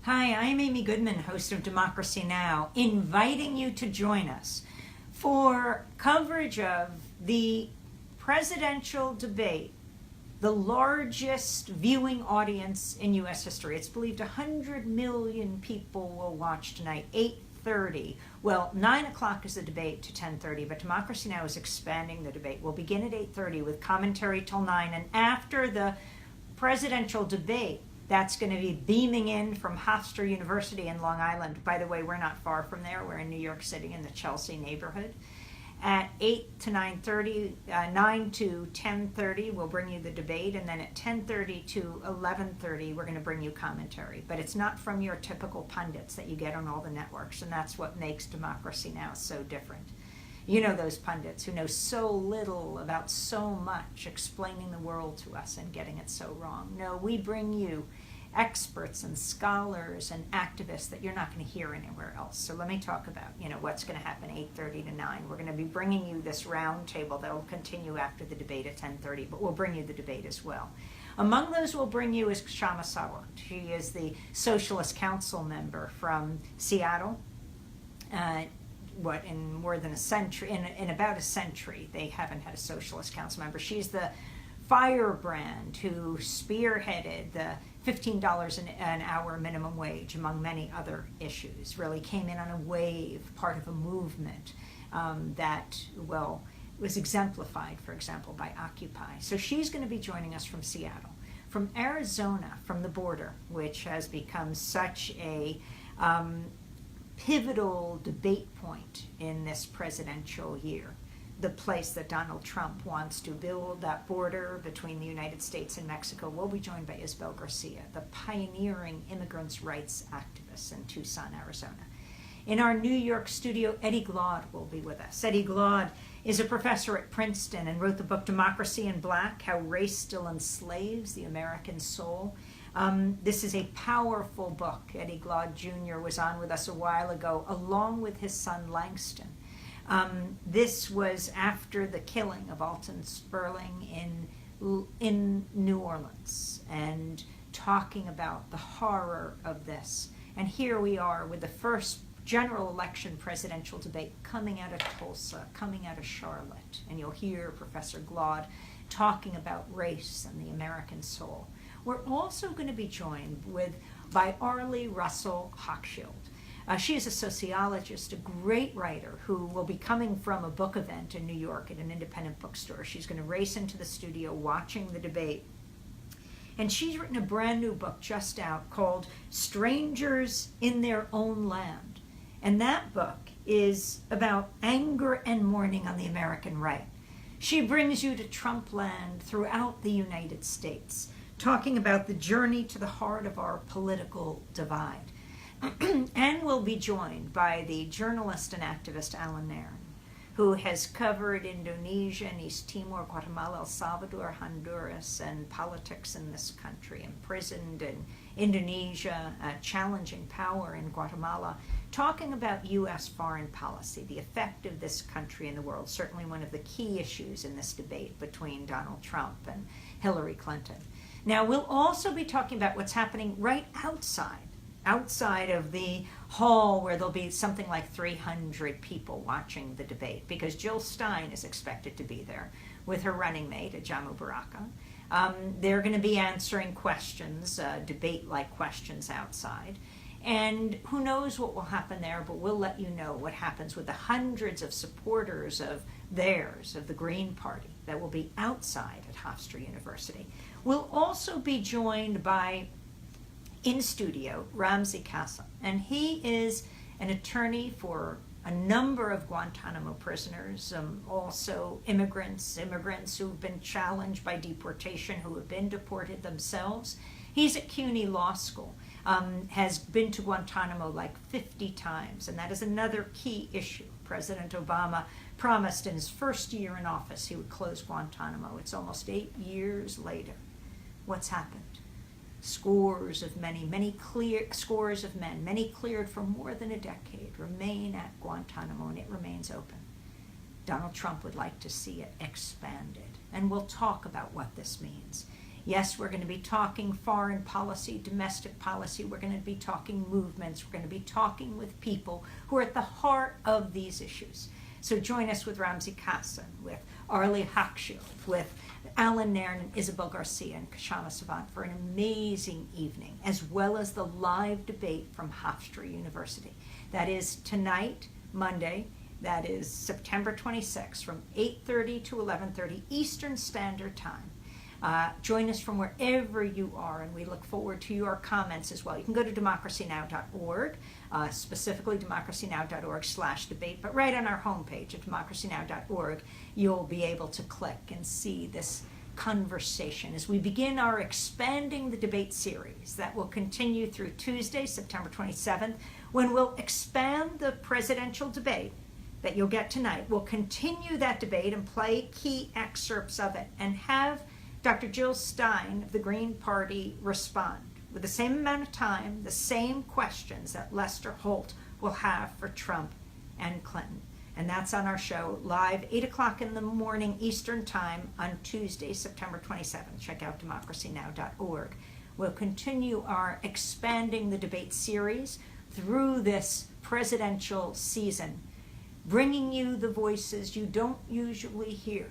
Hi, I'm Amy Goodman, host of Democracy Now!, inviting you to join us for coverage of the presidential debate, the largest viewing audience in U.S. history. It's believed 100 million people will watch tonight, 8:30. Well, 9 o'clock is the debate to 10:30, but Democracy Now! Is expanding the debate. We'll begin at 8:30 with commentary till 9, and after the presidential debate, that's going to be beaming in from Hofstra University in Long Island. By the way, we're not far from there. We're in New York City in the Chelsea neighborhood. At 8 to 9:30, 9 to 10:30, we'll bring you the debate. And then at 10:30 to 11:30, we're going to bring you commentary. But it's not from your typical pundits that you get on all the networks. And that's what makes Democracy Now! So different. You know those pundits who know so little about so much, explaining the world to us and getting it so wrong. No, we bring you experts and scholars and activists that you're not going to hear anywhere else. So let me talk about, what's going to happen 8:30 to 9. We're going to be bringing you this round table that will continue after the debate at 10:30, but we'll bring you the debate as well. Among those we'll bring you is Kshama Sawant. She is the Socialist Council member from Seattle. In more than a century, in about a century, they haven't had a Socialist Council member. She's the firebrand who spearheaded the $15 an hour minimum wage, among many other issues. Really came in on a wave, part of a movement that was exemplified, for example, by Occupy. So she's going to be joining us from Seattle. From Arizona, from the border, which has become such a pivotal debate point in this presidential year, the place that Donald Trump wants to build that border between the United States and Mexico. We'll be joined by Isabel Garcia, the pioneering immigrants' rights activist in Tucson, Arizona. In our New York studio, Eddie Glaude will be with us. Eddie Glaude is a professor at Princeton and wrote the book Democracy in Black, How Race Still Enslaves the American Soul. This is a powerful book. Eddie Glaude Jr. was on with us a while ago, along with his son Langston. This was after the killing of Alton Sterling in New Orleans, and talking about the horror of this. And here we are with the first general election presidential debate coming out of Tulsa, coming out of Charlotte. And you'll hear Professor Glaude talking about race and the American soul. We're also going to be joined by Arlie Russell Hochschild. She is a sociologist, a great writer, who will be coming from a book event in New York at an independent bookstore. She's going to race into the studio watching the debate. And she's written a brand new book just out called Strangers in Their Own Land. And that book is about anger and mourning on the American right. She brings you to Trump land throughout the United States, talking about the journey to the heart of our political divide. And we'll be joined by the journalist and activist Alan Nairn, who has covered Indonesia and East Timor, Guatemala, El Salvador, Honduras, and politics in this country, imprisoned in Indonesia, challenging power in Guatemala, talking about U.S. foreign policy, the effect of this country in the world, certainly one of the key issues in this debate between Donald Trump and Hillary Clinton. Now, we'll also be talking about what's happening right outside of the hall, where there'll be something like 300 people watching the debate, because Jill Stein is expected to be there with her running mate, Ajamu Baraka. They're going to be answering questions, debate-like questions outside. And who knows what will happen there, but we'll let you know what happens with the hundreds of supporters of the Green Party, that will be outside at Hofstra University. We'll also be joined by, in studio, Ramzi Kassem, and he is an attorney for a number of Guantanamo prisoners, also immigrants who've been challenged by deportation, who have been deported themselves. He's at CUNY Law School, has been to Guantanamo like 50 times, and that is another key issue. President Obama promised in his first year in office he would close Guantanamo. It's almost 8 years later. What's happened? Scores of men, many cleared for more than a decade, remain at Guantanamo, and it remains open. Donald Trump would like to see it expanded, and we'll talk about what this means. Yes, we're going to be talking foreign policy, domestic policy. We're going to be talking movements. We're going to be talking with people who are at the heart of these issues. So join us with Ramzi Kassan, with Arlie Hochschild, with Alan Nairn and Isabel Garcia and Kashana Savant for an amazing evening, as well as the live debate from Hofstra University. That is tonight, Monday. That is September 26th from 8:30 to 11:30 Eastern Standard Time. Join us from wherever you are, and we look forward to your comments as well. You can go to democracynow.org, specifically democracynow.org/debate, but right on our homepage at democracynow.org, you'll be able to click and see this conversation as we begin our Expanding the Debate series that will continue through Tuesday, September 27th, when we'll expand the presidential debate that you'll get tonight. We'll continue that debate and play key excerpts of it and have Dr. Jill Stein of the Green Party respond with the same amount of time, the same questions that Lester Holt will have for Trump and Clinton. And that's on our show live, 8 o'clock in the morning Eastern Time on Tuesday, September 27th. Check out democracynow.org. We'll continue our Expanding the Debate series through this presidential season, bringing you the voices you don't usually hear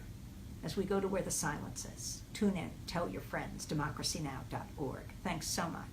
as we go to where the silence is. Tune in, tell your friends, democracynow.org. Thanks so much.